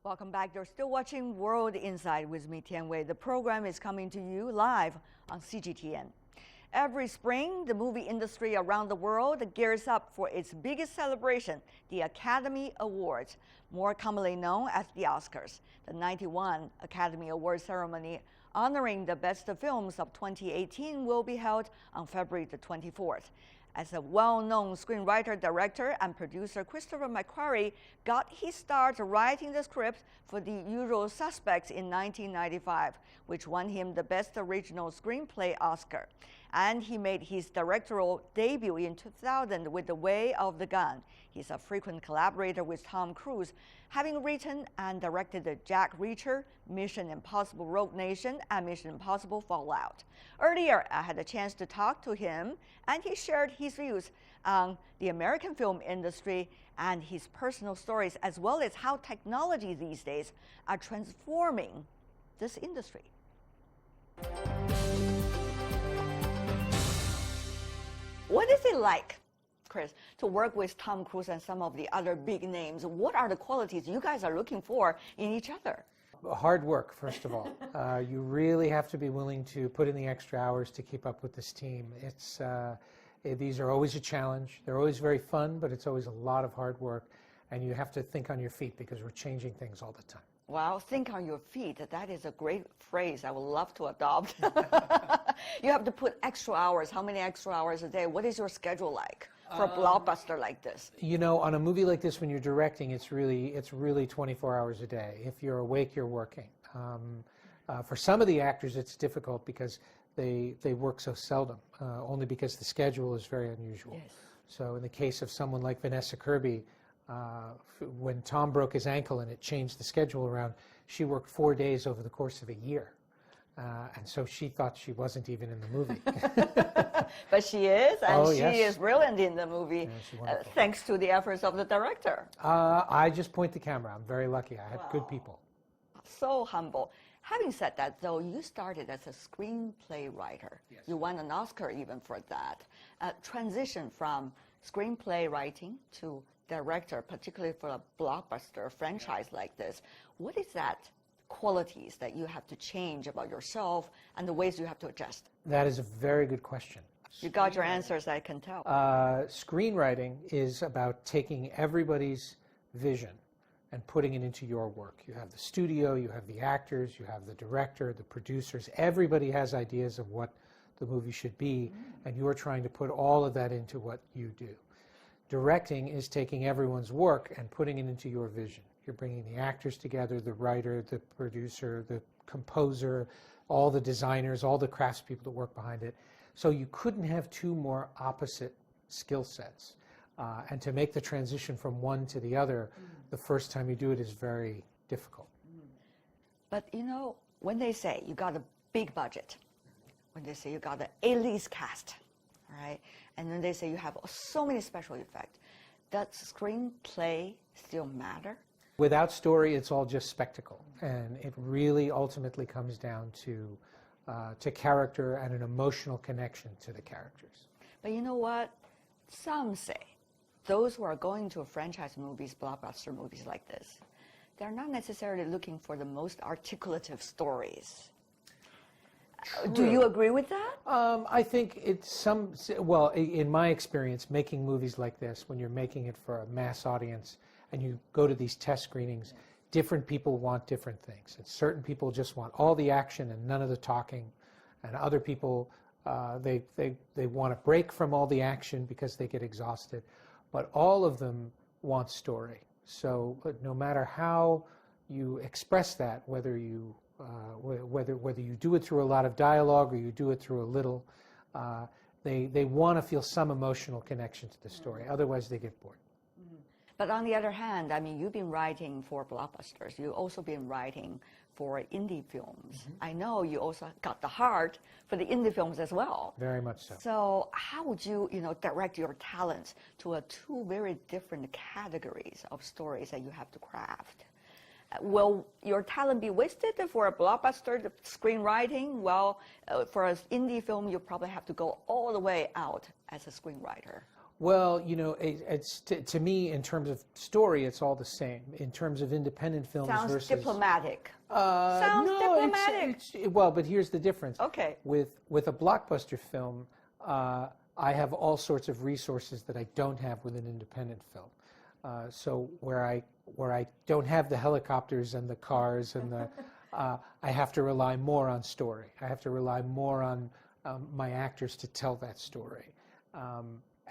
Welcome back. You're still watching World Inside with me, Tian Wei. The program is coming to you live on CGTN. Every spring, the movie industry around the world gears up for its biggest celebration, the Academy Awards, more commonly known as the Oscars. The 91 Academy Awards ceremony honoring the best films of 2018 will be held on February the 24th. As a well-known screenwriter, director, and producer, Christopher McQuarrie got his start writing the script for The Usual Suspects in 1995, which won him the Best Original Screenplay Oscar. And he made his directorial debut in 2000 with The Way of the Gun. He's a frequent collaborator with Tom Cruise, having written and directed the Jack Reacher, Mission Impossible Rogue Nation, and Mission Impossible Fallout. Earlier, I had a chance to talk to him, and he shared his views on the American film industry and his personal stories, as well as how technology these days are transforming this industry. What is it like, Chris, to work with Tom Cruise and some of the other big names? What are the qualities you guys are looking for in each other? Hard work, first of all. You really have to be willing to put in the extra hours to keep up with this team. These are always a challenge. They're always very fun, but it's always a lot of hard work. And you have to think on your feet because we're changing things all the time. Wow, think on your feet. That is a great phrase I would love to adopt. You have to put extra hours. How many extra hours a day? What is your schedule like for a blockbuster like this? You know, on a movie like this, when you're directing, it's really 24 hours a day. If you're awake, you're working. For some of the actors, it's difficult because they work so seldom, only because the schedule is very unusual. Yes. So in the case of someone like Vanessa Kirby, when Tom broke his ankle and it changed the schedule around, she worked 4 days over the course of a year. And so she thought she wasn't even in the movie. But she is, and she yes. is brilliant in the movie, thanks to the efforts of the director. I just point the camera. I'm very lucky. I had good people. So humble. Having said that, though, you started as a screenplay writer. Yes. You won an Oscar even for that. Transition from screenplay writing to director, particularly for a blockbuster franchise like this. What is that qualities that you have to change about yourself and the ways you have to adjust? That is a very good question. You got your answers, I can tell. Screenwriting is about taking everybody's vision and putting it into your work. You have the studio, you have the actors, you have the director, the producers. Everybody has ideas of what the movie should be, and you're trying to put all of that into what you do. Directing is taking everyone's work and putting it into your vision. You're bringing the actors together, the writer, the producer, the composer, all the designers, all the craftspeople that work behind it. So you couldn't have two more opposite skill sets. And to make the transition from one to the other, the first time you do it is very difficult. But you know, when they say you got a big budget, when they say you got an A-list cast, right? And then they say you have so many special effects, does screenplay still matter? Without story, it's all just spectacle. And it really ultimately comes down to character and an emotional connection to the characters. But you know what? Some say those who are going to franchise movies, blockbuster movies like this, they're not necessarily looking for the most articulative stories. Do you agree with that? I think it's well, in my experience, making movies like this, when you're making it for a mass audience and you go to these test screenings, different people want different things. And certain people just want all the action and none of the talking. And other people, they want a break from all the action because they get exhausted. But all of them want story. So no matter how you express that, whether you do it through a lot of dialogue or you do it through a little, they want to feel some emotional connection to the story. Otherwise, they get bored. But on the other hand, I mean, you've been writing for blockbusters. You've also been writing for indie films. I know you also got the heart for the indie films as well. Very much so. So how would you, direct your talents to two very different categories of stories that you have to craft? Will your talent be wasted for a blockbuster screenwriting? Well, for an indie film, you probably have to go all the way out as a screenwriter. Well, you know, it's to me, in terms of story, it's all the same. In terms of independent films Sounds diplomatic. Sounds diplomatic. Well, but here's the difference. Okay. With a blockbuster film, I have all sorts of resources that I don't have with an independent film. So where I don't have the helicopters and the cars and the, I have to rely more on story. I have to rely more on my actors to tell that story.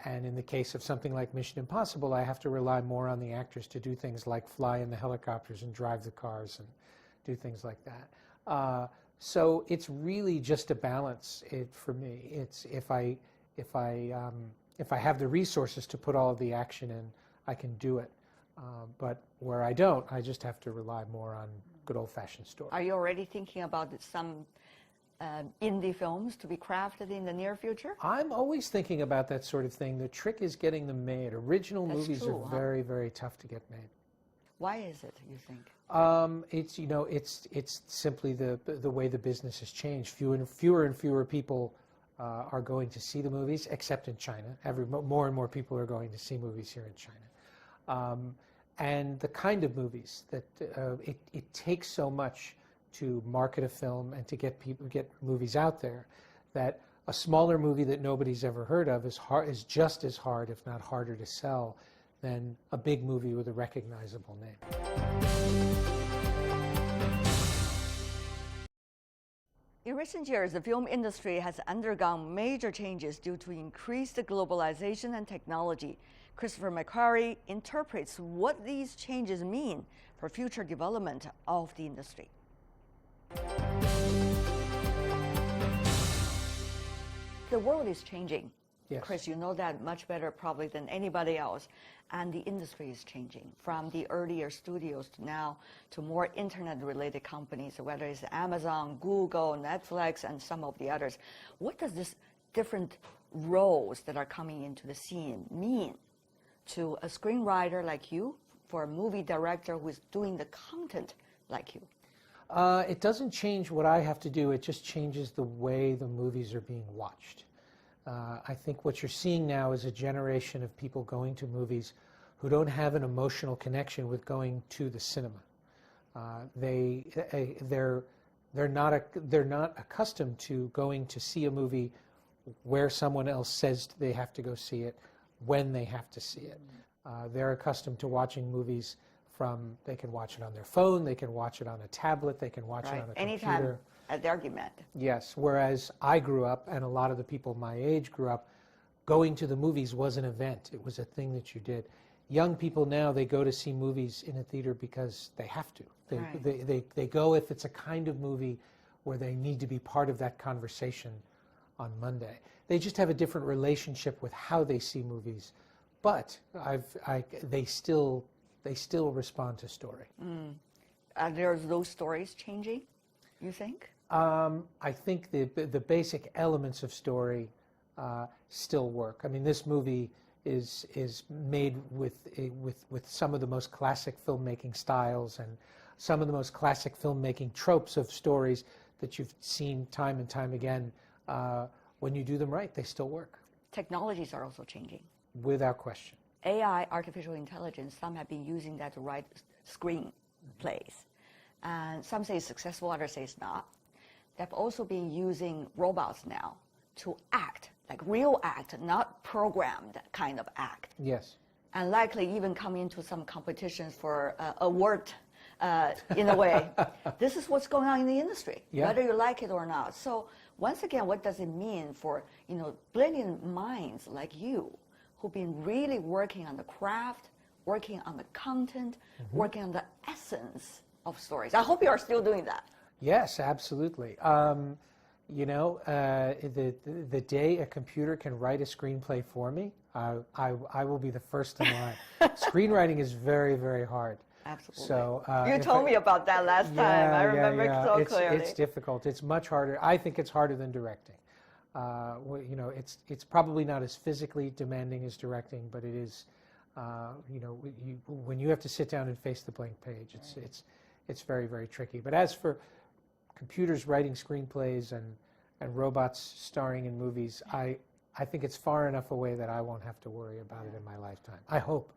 And in the case of something like Mission Impossible, I have to rely more on the actors to do things like fly in the helicopters and drive the cars and do things like that. So it's really just a balance for me. It's if I have the resources to put all of the action in, I can do it. But where I don't, I just have to rely more on good old-fashioned story. Are you already thinking about some indie films to be crafted in the near future? I'm always thinking about that sort of thing. The trick is getting them made. Original movies are very, very tough to get made. Why is it, you think? It's, you know, it's simply the way the business has changed. Fewer and fewer people are going to see the movies, except in China. More and more people are going to see movies here in China. And the kind of movies that it takes so much to market a film and to get movies out there, that a smaller movie that nobody's ever heard of is just as hard, if not harder, to sell than a big movie with a recognizable name. In recent years, the film industry has undergone major changes due to increased globalization and technology. Christopher McQuarrie interprets what these changes mean for future development of the industry. The world is changing. Yes. Chris, you know that much better probably than anybody else. And the industry is changing from the earlier studios to now to more internet-related companies, whether it's Amazon, Google, Netflix, and some of the others. What does this different roles that are coming into the scene mean to a screenwriter like you, for a movie director who is doing the content like you? It doesn't change what I have to do. It just changes the way the movies are being watched. I think what you're seeing now is a generation of people going to movies who don't have an emotional connection with going to the cinema. They're not accustomed to going to see a movie where someone else says they have to go see it, when they have to see it. They're accustomed to watching movies they can watch it on their phone, they can watch it on a tablet, they can watch it on a computer. Anytime at their demand. Yes, whereas I grew up, and a lot of the people my age grew up, going to the movies was an event. It was a thing that you did. Young people now, they go to see movies in a theater because they have to. They go if it's a kind of movie where they need to be part of that conversation on Monday. They just have a different relationship with how they see movies, but they still respond to story. Are there those stories changing, you think? I think the basic elements of story still work. I mean, this movie is made with some of the most classic filmmaking styles and some of the most classic filmmaking tropes of stories that you've seen time and time again. When you do them right, they still work. Technologies are also changing. Without question. AI, artificial intelligence, some have been using that to write screenplays. And some say it's successful, others say it's not. They've also been using robots now to act, like real act, not programmed kind of act. Yes. And likely even come into some competitions for award in a way. This is what's going on in the industry, whether you like it or not. So once again, what does it mean for brilliant minds like you, who've been really working on the craft, working on the content, working on the essence of stories? I hope you are still doing that. Yes, absolutely. The day a computer can write a screenplay for me, I will be the first in line. Screenwriting is very, very hard. Absolutely. So you told me about that last time. I remember it so clearly. It's difficult. It's much harder. I think it's harder than directing. It's probably not as physically demanding as directing, but it is. When you have to sit down and face the blank page, it's very, very tricky. But as for computers writing screenplays and robots starring in movies, I think it's far enough away that I won't have to worry about it in my lifetime. I hope.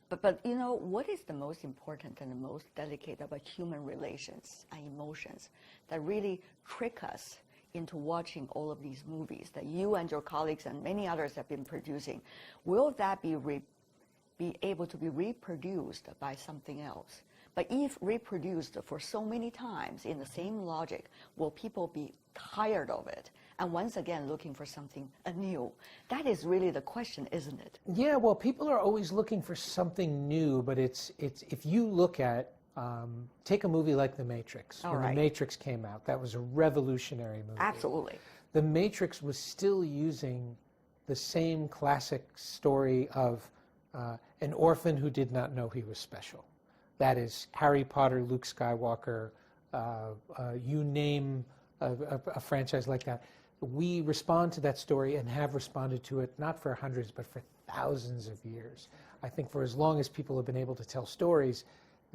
But you know, what is the most important and the most delicate about human relations and emotions that really trick us into watching all of these movies that you and your colleagues and many others have been producing? Will that be able to be reproduced by something else? But if reproduced for so many times in the same logic, will people be tired of it and once again looking for something new? That is really the question, isn't it? Yeah, well, people are always looking for something new, but it's if you look at, take a movie like The Matrix. When The Matrix came out, that was a revolutionary movie. Absolutely. The Matrix was still using the same classic story of an orphan who did not know he was special. That is Harry Potter, Luke Skywalker, you name a franchise like that. We respond to that story and have responded to it not for hundreds but for thousands of years. I think for as long as people have been able to tell stories,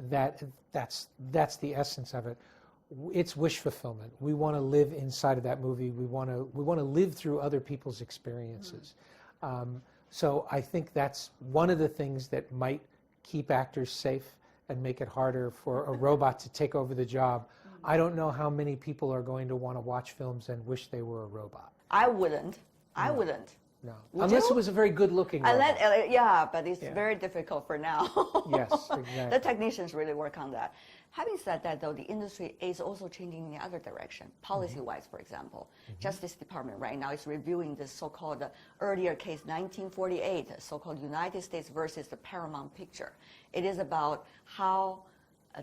that's the essence of it. It's wish fulfillment. We want to live inside of that movie. We want to live through other people's experiences. So I think that's one of the things that might keep actors safe and make it harder for a robot to take over the job. I don't know how many people are going to want to watch films and wish they were a robot. I wouldn't. I wouldn't. No. Would Unless you? it was a very good-looking robot. Yeah, but it's very difficult for now. Yes, exactly. The technicians really work on that. Having said that, though, the industry is also changing in the other direction, policy-wise, for example. Justice Department right now is reviewing this so-called earlier case, 1948, so-called United States versus the Paramount Picture. It is about how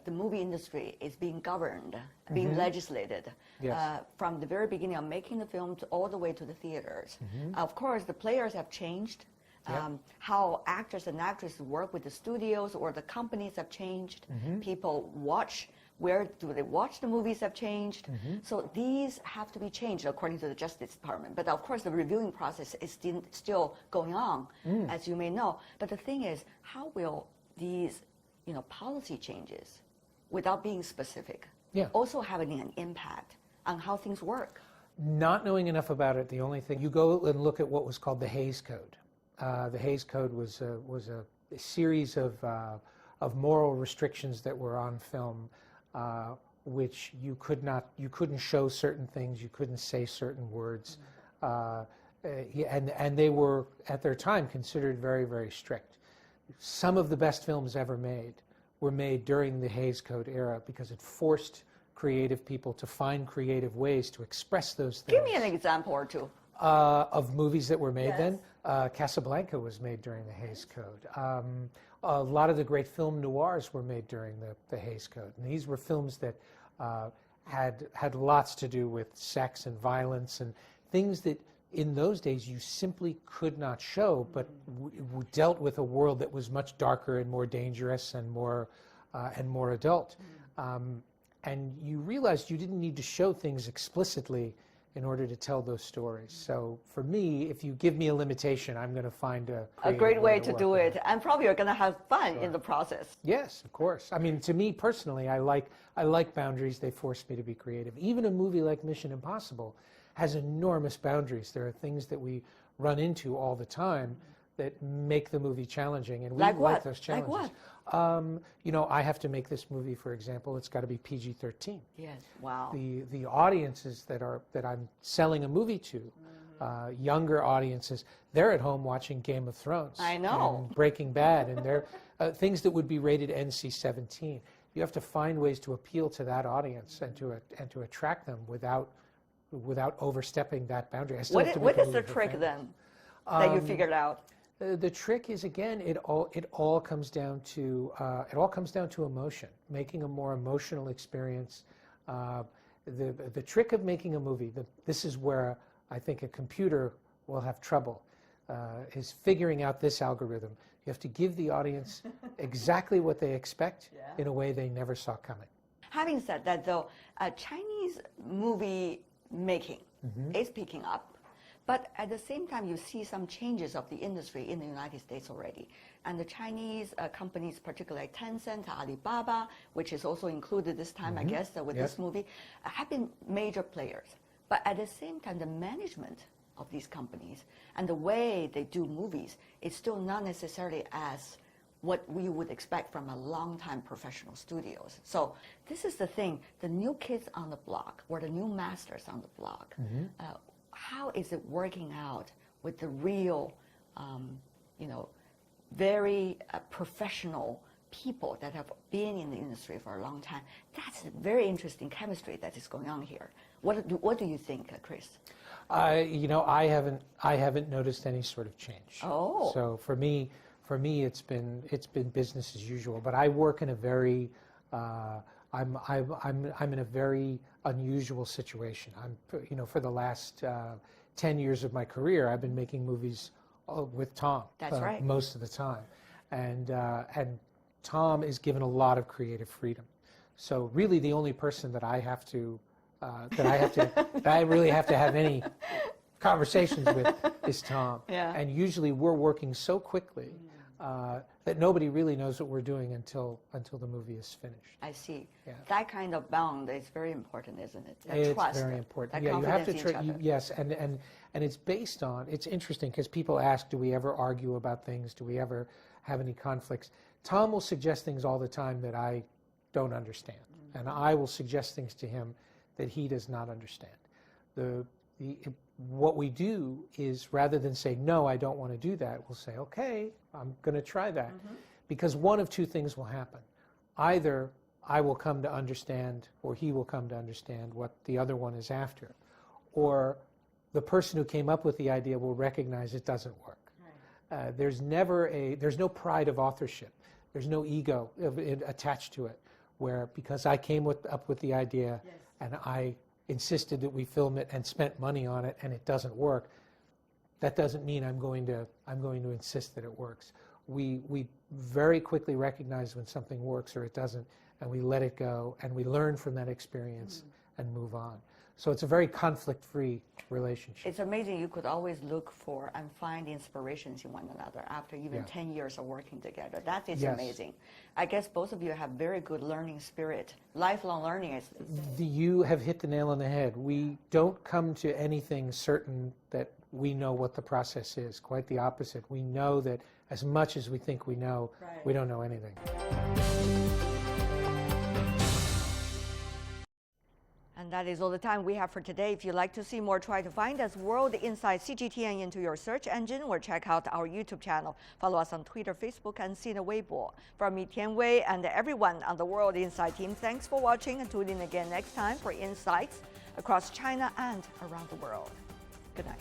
the movie industry is being governed, being legislated from the very beginning of making the films all the way to the theaters. Of course, the players have changed. How actors and actresses work with the studios or the companies have changed. People watch, where do they watch the movies have changed. So these have to be changed according to the Justice Department. But of course, the reviewing process is still going on, as you may know. But the thing is, how will these policy changes, without being specific, also having an impact on how things work? Not knowing enough about it, the only thing, you go and look at what was called the Hays Code. The Hays Code was a series of moral restrictions that were on film, which you couldn't show certain things, you couldn't say certain words, and they were at their time considered very, very strict. Some of the best films ever made were made during the Hays Code era because it forced creative people to find creative ways to express those things. Give me an example or two. Of movies that were made then. Casablanca was made during the Hays Code. A lot of the great film noirs were made during the Hays Code. And these were films that had lots to do with sex and violence and things that in those days you simply could not show, but dealt with a world that was much darker and more dangerous and more adult. And you realized you didn't need to show things explicitly in order to tell those stories. So for me, if you give me a limitation, I'm going to find a great way to do it, and probably you're going to have fun in the process. Yes, of course. I mean, to me personally, I like boundaries. They force me to be creative. Even a movie like Mission Impossible has enormous boundaries. There are things that we run into all the time that make the movie challenging, and we like those challenges. Like what? I have to make this movie, for example, it's got to be PG-13. Yes, wow. The audiences that I'm selling a movie to, younger audiences, they're at home watching Game of Thrones. I know. And Breaking Bad, and they're things that would be rated NC-17. You have to find ways to appeal to that audience and to attract them without overstepping that boundary. What is the trick then that you figured out? The trick is, again, it all comes down to emotion, making a more emotional experience. The trick of making a movie, this is where I think a computer will have trouble, is figuring out this algorithm. You have to give the audience exactly what they expect in a way they never saw coming. Having said that, though, Chinese movie making is picking up. But at the same time, you see some changes of the industry in the United States already. And the Chinese companies, particularly like Tencent, Alibaba, which is also included this time, I guess, with this movie, have been major players. But at the same time, the management of these companies and the way they do movies is still not necessarily as what we would expect from a long-time professional studios. So this is the thing, the new kids on the block or the new masters on the block, how is it working out with the real, very professional people that have been in the industry for a long time? That's a very interesting chemistry that is going on here. What do you think, Chris? I haven't noticed any sort of change. Oh. So for me, it's been business as usual. But I work in a very, I'm in a very unusual situation. For the last 10 years of my career, I've been making movies with Tom. That's right. Most of the time, and Tom is given a lot of creative freedom. So really, the only person that I have to that I really have to have any conversations with is Tom. Yeah. And usually we're working so quickly that nobody really knows what we're doing until the movie is finished. I see. Yeah. That kind of bond is very important, isn't it? That It's trust, very important. that Yeah, you have to confidence in each other. yes, and it's based on. It's interesting because people ask, do we ever argue about things? Do we ever have any conflicts? Tom will suggest things all the time that I don't understand, and I will suggest things to him that he does not understand. What we do is, rather than say, no, I don't want to do that, we'll say, okay, I'm going to try that. Because one of two things will happen. Either I will come to understand, or he will come to understand what the other one is after. Or the person who came up with the idea will recognize it doesn't work. Right. There's no pride of authorship. There's no ego attached to it, where because I came up with the idea, and I insisted that we film it and spent money on it, and it doesn't work, that doesn't mean I'm going to insist that it works. We very quickly recognize when something works or it doesn't, and we let it go, and we learn from that experience and move on. So it's a very conflict-free relationship. It's amazing you could always look for and find inspirations in one another after even 10 years of working together. That is amazing. I guess both of you have very good learning spirit. Lifelong learning is... You have hit the nail on the head. We don't come to anything certain that we know what the process is. Quite the opposite. We know that as much as we think we know, we don't know anything. And that is all the time we have for today. If you'd like to see more, try to find us World Inside CGTN into your search engine, or check out our YouTube channel. Follow us on Twitter, Facebook, and Sina Weibo. From me, Tianwei, and everyone on the World Inside team, thanks for watching, and tune in again next time for insights across China and around the world. Good night.